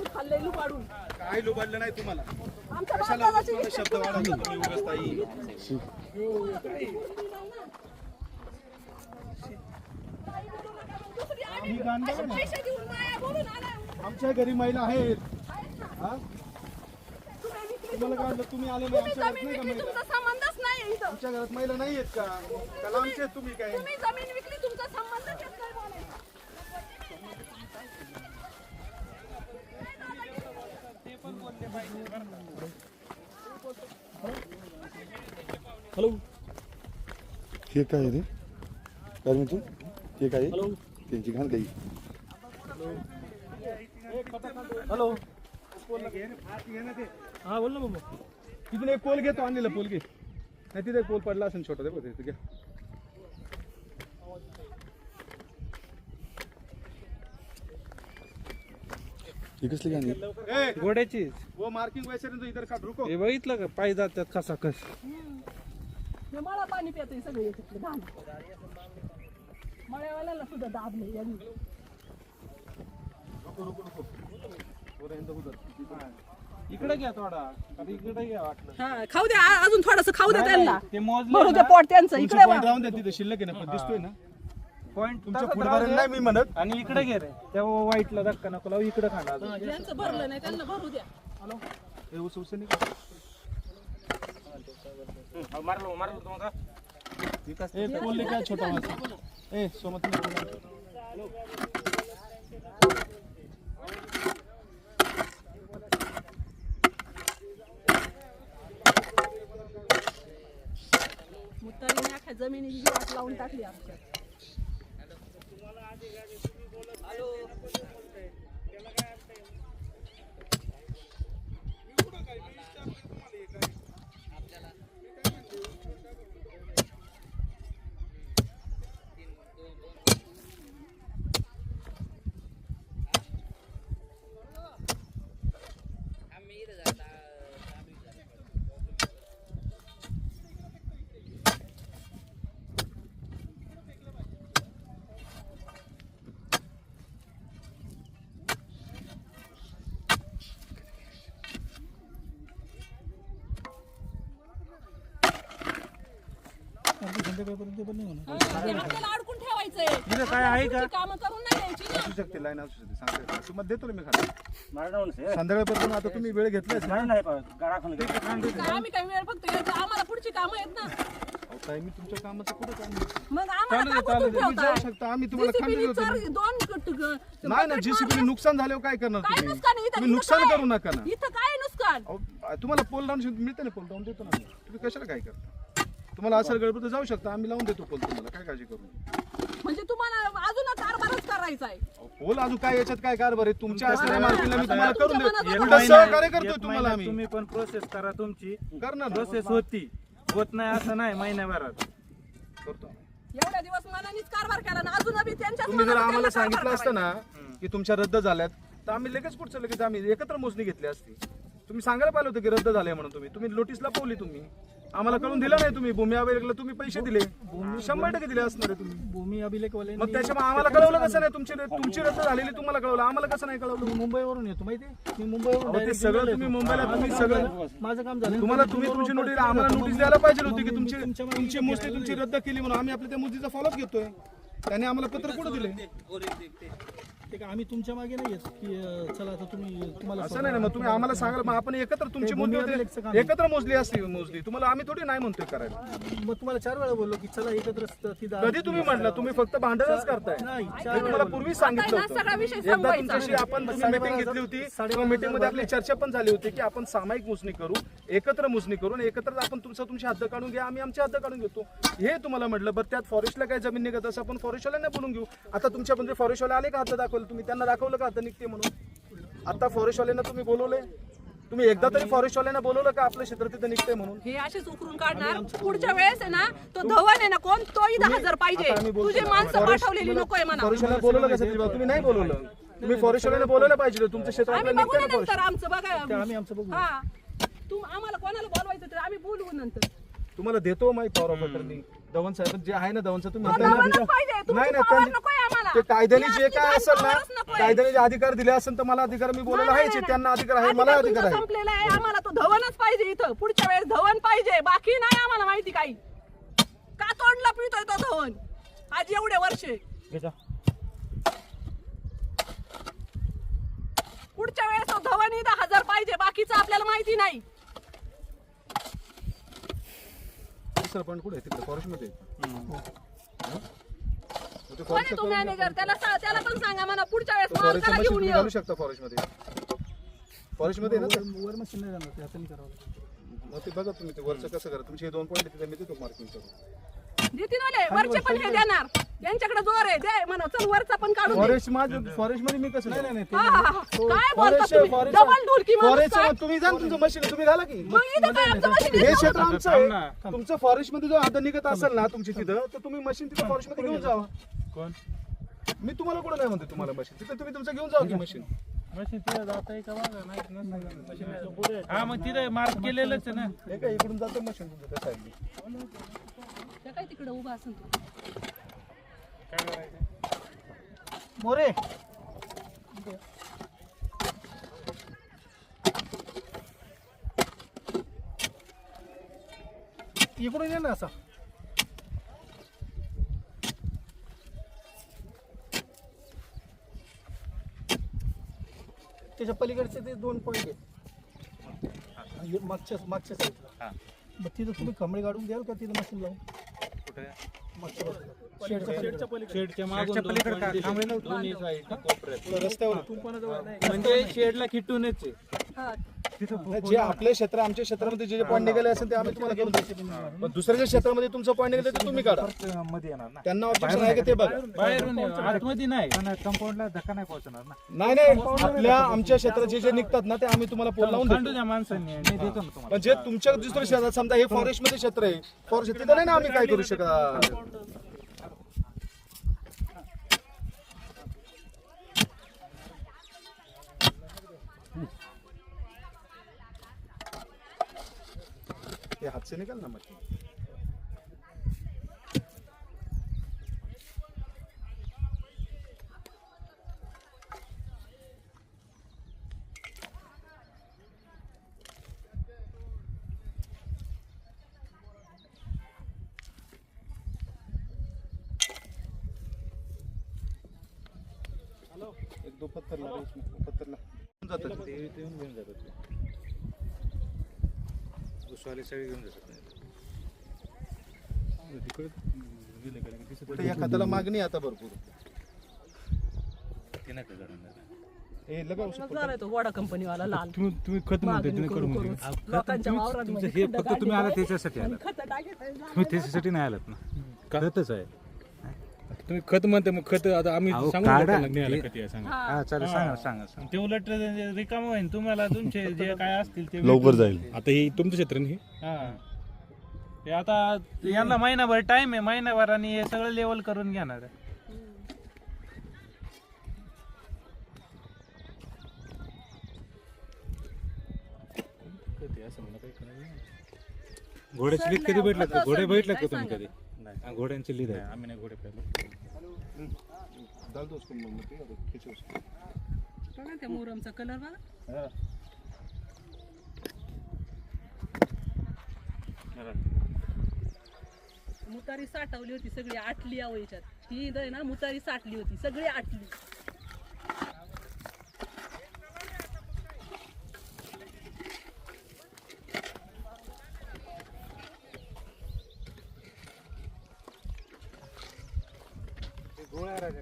काय लुबाडलं नाही तुम्हाला कशाला शब्द वाढवतो तुम्ही उगाच ताई आमच्या घरी महिला आहेत तुम्हाला काय वाटलं तुम्ही आले नाही आमच्या घरात नाही का महिला संबंधच नाही इथं आमच्या घरात महिला नाही आहेत का त्याला आमचे तुम्ही काय तुम्ही जमीन विकली तुमचा संबंधच येत नाही बोलायचा हॅलो हे काय आहे रे काय म्हणतो हे काय हॅलो त्यांची घाण काही हॅलो हा बोल ना बाबा तिथून एक पोल घेतो आणलेला पोल घे नाही तिथे एक पोल पडला असेल छोटा ते बघ घ्या हे कसली घाण ए घोड्याची वो मार्किंग वैसे तो इधर का रुको हे बघितलं का पाय जातात कसा कस मला पाणी पितोय सगळे याच्यातले धान मळ्यावाल्याला सुद्धा दाब नाही यांनी इकडे घ्या थोडा इकडे घ्या वाटलं खाऊ द्या अजून थोडस खाऊ द्या त्यांना ते मोजलं भरू दे पोट त्यांचं इकडे पॉइंट राहून द्या तिथे शिल्लक आहे ना पण दिसतोय ना पॉइंट तुमच्या पुढे नाही मी म्हणत आणि इकडे घे रे त्या वाईटला धक्का नको लावू इकडे खाणार ज्यांचं भरलं नाही त्यांना भरू द्या ए उस उसे नाही मारलो मारलो तुम्हाला ए पोल ले क्या छोटा वाला ए सोमत मुतारीने अख्या जमिनीची वाट लावून टाकली आमच्या आपल्याला अडकून ठेवायचंय काय आहे का काम करून नाही द्यायची ना. असू शकते लाईन असू शकते सांगते तुम्हाला देतो ना मी खाली मारणार संध्याकाळपर्यंत आता तुम्ही वेळ घेतलाय नाही गाराखून काय आम्ही काही वेळ बघतो याचं आम्हाला पुढची कामं आहेत ना ताई मी तुमच्या कामाचं कुठं काम नाही. मग आम्हाला का कुठून तुम्ही जाऊ ठेवताय? शकता आम्ही तुम्हाला JCB नी खांदेल होतो नाही ना जीसीबी नुकसान झाल्यावर काय करणार काय तुम्ही नुकसान आहे? इथं- तुम्ही इथं नुकसान काय? करू नका ना इथं काय नुकसान अहो, तुम्हाला पोल लावून मिळते ना पोल लावून देतो ना आम्ही. तुम्ही कशाला काय करता तुम्हाला असं गडबड जाऊ शकता आम्ही लावून देतो पोल तुम्हाला काय काळजी करू नका. म्हणजे तुम्हाला अजून कारभारच करायचा आहे अहो, पोल अजून काय याच्यात काय कारभार आहे तुमच्या असणाऱ्या मार्केटला मी तुम्हाला करून तुमच्या देतो मनात उलटं सहकार्य करतोय तुम्हाला आम्ही तुम्ही पण प्रोसेस करा तुमची करणार ना. प्रोसेस होत नाही असं नाही महिन्याभरात करतो एवढ्या दिवस मनानेच कारभार केला ना अजून अभि त्यांच्या तुम्ही जर आम्हाला सांगितलं असतं ना की तुमच्या रद्द झाल्यात तर आम्ही लगेच पुढचं लगेच आम्ही एकत्र मोजणी घेतली असती तुम्ही सांगायला पाहिलं होतं की रद्द झाले म्हणून तुम्ही नोटीसला पावली तुम्ही आम्हाला कळून दिलं नाही तुम्ही भूमी अभिलेखला तुम्ही पैसे दिले 100% दिले असणार आहे तुम्ही भूमी अभिलेखवाले मग त्याच्यामुळे आम्हाला कळवलं कसं नाही तुमची रद्द झालेली तुम्हाला कळवलं आम्हाला कसं नाही कळवलं मुंबईवरून येतो माहिती मी मुंबईवरून अहो, ते सगळं तुम्ही मुंबईला तुम्ही सगळं माझं काम झालं तुम्हाला तुमची नोटीस आम्हाला नोटीस द्यायला पाहिजे होती की तुमची मोजणी तुमची रद्द केली म्हणून आम्ही आपल्या त्या मोजणीचा फॉलोअप घेतोय त्याने आम्हाला पत्र कुठं दिले ते का आम्ही तुमच्या मागे नाही येत की चला आता तुम्हाला असं नाही ना मग तुम्ही आम्हाला सांगाल मग आपण एकत्र तुमची मोजणी एकत्र मोजली असती मोजली तुम्हाला आम्ही थोडी नाही म्हणतोय करायला मग तुम्हाला 4 वेळा बोललो की चला एकत्र कधी तुम्ही म्हटलं तुम्ही फक्त भांडणच करताय हे तुम्हाला पूर्वी सांगितलं सगळा विषय होतं एकदा संपवायचा. तुमच्याशी आपण मीटिंग घेतली होती तेव्हा मीटिंग मध्ये आपली चर्चा पण झाली होती की आपण सामायिक मोजणी करू एकत्र मोजणी करू आणि एकत्र आपण तुमची हद्द काढून घ्या आम्ही आमची हद्द काढून घेतो हे तुम्हाला म्हटलं बरं त्यात फॉरेस्टला काय जमीन निघत असं आपण फॉरेस्टवाल्यांना बोलून घेऊ आता तुमच्या म्हणजे फॉरेस्टवाले आले का हद्द दाखवलं तुम्ही त्यांना दाखवलं का हद्द निघते म्हणून आता फॉरेस्टवाल्यांना तुम्ही बोलवले तुम्ही एकदा तरी फॉरेस्टवाल्यांना बोलवलं का आपलं क्षेत्र तिथं निघतंय म्हणून हे असेच उकरून काढणार पुढच्या वेळेस आहे ना तो धवन आहे ना कोण तोही 10,000 पाहिजे तुझे माणसं पाठवलेली नकोय म्हणा फॉरेस्टवाल्यांना बोलवलं का सचिन तुम्ही नाही बोलवलं तुम्ही फॉरेस्टवाल्यांना बोलवलं पाहिजे तुमच्या क्षेत्रात आम्ही आपलं बघू निघतंय ना ना नंतर आमचं बघा आम्ही आमचं बघू हा आम्हाला कोणाला बोलवायचं तर आम्ही बोलवू नंतर तुम्हाला देतो माहिती पॉवर ऑफ अटर्नी धवन साहेब जे आहे ना धवनचं तुम्ही तो त्यांना- धवनच पाहिजे. तुमची नाही नाही power त्यांनी- नकोय आम्हाला. ते कायद्याने ही जे असली काय काही असेल ना powerच नकोय. कायद्याने जे अधिकार दिले असेल तर मला अधिकार मी बोलायला नाही, आहेच नाही, त्यांना अधिकार आहे अधिकार मला अधिकार तुमचा आहे संपलेला आहे. आम्हाला तो धवनच पाहिजे इथं. पुढच्या वेळेस धवन पाहिजे. बाकी नाही आम्हाला माहिती काही. का तोडला पितोय तो धवन आज एवढे वर्षे. पुढच्या वेळेस तो धवन इथं हजर पाहिजे. बाकीचं आपल्याला माहिती नाही. दुसरा पॉईंट कुठे आहे तिकडे फॉरेस्ट मध्ये कोण आहे तो मॅनेजर? त्याला पण सांगा म्हणा पुढच्या वेळेस फॉरेस्ट मालकाला मशीन घेऊन तुम्ही ये. घालू शकता फॉरेस्ट मध्ये ना ते? वर मशीन नाही जाणार ते हाताने करावं लागेल. मग ते बघा तुम्ही ते वरचं कसं करा तुमचे हे 2 पॉईंट तिथे मी देतो मार्किंग करून नितीन वाले वरचे पण हे देणार. यांच्याकडे जोर आहे दे म्हणा. चल वरचा पण काढून दे. फॉरेस्ट मध्ये मी कसं नाही हा, हा, हा. काय बोलता तुम्ही? डबल ढोलकी माणूस काय? फॉरेस्ट तुम्ही जा ना तुमचं मशीन तुम्ही घाला की मग इथं काय आमचं मशीन हे आहे? क्षेत्र आमचं आहे तुमचं फॉरेस्ट मध्ये जो आता निघत असेल ना तुमची तिथं तर तुम्ही मशीन तिथं फॉरेस्ट मध्ये घेऊन जावा. कोण मी तुम्हाला कुठं नाही म्हणते तुम्हाला मशीन तिथं तुम्ही तुमचं घेऊन जावा की मशीन मशीन तिथे जात आहे का बघा नाही हा मग तिथे मार्क केलेलंच आहे ना. हे काय इकडून जातं मशीन तुमचं त्या साईडने त्या काय तिकडे उभा असेल तो. काय करायचं मोरे इकडून ये ना असा त्याच्या पलीकडचे ते 2 पॉईंट आहेत मागच्या साईडला मग तिथं तुम्ही कमळे काढून द्याल का तिथं मशीन लावून मागच्या बाजूला शेडच्या मागून दोन्ही side कोपऱ्यात. रस्त्यावर म्हणजे शेडला खिटूनच आहे. हा. जे आपले क्षेत्र आमच्या क्षेत्रामध्ये जे पॉईंट निघाले असेल ते आम्ही तुम्हाला करून द्यायचे पण दुसऱ्याच्या क्षेत्रामध्ये तुमचं पॉईंट निघाले ते तुम्ही काढा मध्ये येणार ना त्यांना ऑब्जेक्शन आहे की ते बघा बाहेरून आहे, आतमध्ये नाही. पण कंपाऊंडला धक्का नाही पोहोचणार ना नाही नाही आपल्या आमच्या क्षेत्रात जे जे निघतात ना ते आम्ही तुम्हाला पोल लावून खांडू देतो द्या माणसांनी. मी देतो ना तुम्हाला पण जे तुमच्या दुसऱ्या क्षेत्रात समजा हे फॉरेस्ट मध्ये क्षेत्र आहे फॉरेस्ट तिथं नाही ना आम्ही काय करू शकत ये हाथ से निकल ना मशीन एक 2 पत्थर ला पत्थर ला जातात ते येऊन घेऊन जातात ते उसवाले सगळे घेऊन जातात तर या खताला मागणी आहे आता भरपूर ते नाही करणार हे लगाव झालाय तो वडा कंपनी वाला लाल तुम्ही खत म्हणते तुम्ही करून करून लोकांच्या वावरांमध्ये हे खड्डे फक्त तुम्ही आला काढले त्याच्यासाठी आणि आलात खतं टाकायचं. तुम्ही त्याच्यासाठी नाही आलात ना खतच आहे तुम्ही खत म्हणते मग खत आता आम्ही अहो, सांगू काढा. लोकांना न्यायला खत या सांगा. हा. हा चालेल सांगा सांगा सांगा. ते उलट रिकाम होईल तुम्हाला तुमचे जे काय असतील ते लवकर जाईल आता हे तुमचं क्षेत्र नाही हा ते आता यांना महिनाभर टाइम आहे महिनाभराने हे सगळं लेवल करून घेणार आहे. घोड्याची लीद कधी भेटलात का खतं घोडे सडली, भेटलात का काय तुम्ही कधी हा, घोड्यांची लीद आहे आम्ही नाही घोडे पाहिलं. डाल दो उसको मोमबत्ती और खींचो उसको बघा त्या मोरमचा कलर बघा. मुतारी साठवली होती सगळी आटली आहो याच्यात. ही इथं आहे ना मुतारी साठली होती सगळी आटली. गोळ्या